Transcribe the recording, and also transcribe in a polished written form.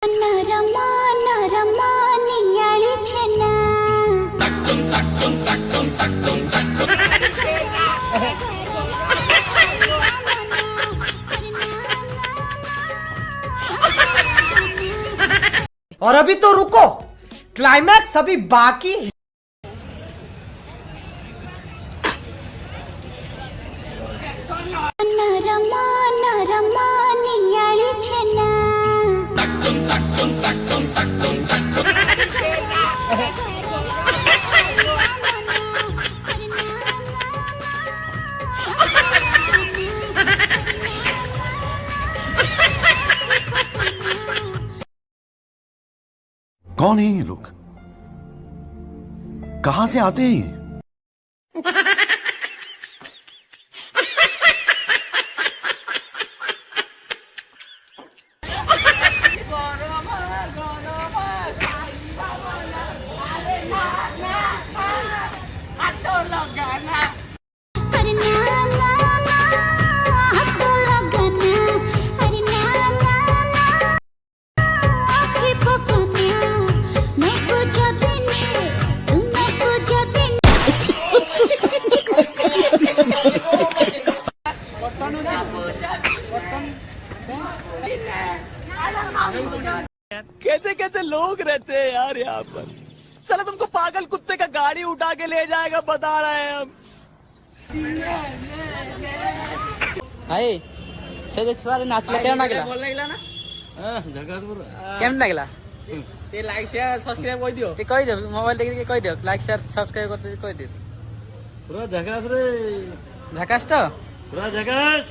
नरमा नरमा नियाळी छना और अभी तो रुको, क्लाइमैक्स अभी बाकी है। नरमा नरमा नियाळी छना कौन है ये लोग? कहां से आते हैं ये? अरे ना ना ना हाथ लगाना अरे ना ना ना आँखें पकड़ना न पूछो दिने तू न पूछो दिने कैसे कैसे लोग रहते हैं यार यहाँ पर। चलो तुमको पागल कुत्ते का गाड़ी उठा के ले जाएगा, बता रहे हैं हम। भाई से छुआ नाचला केन लागला बोल लागला ना केन लागला ते लाइक शेयर सब्सक्राइब कर दियो। ते कहि दे मोबाइल देखि के कहि दे लाइक शेयर सब्सक्राइब करते कहि दे पूरा झकास रे, झकास तो पूरा झकास।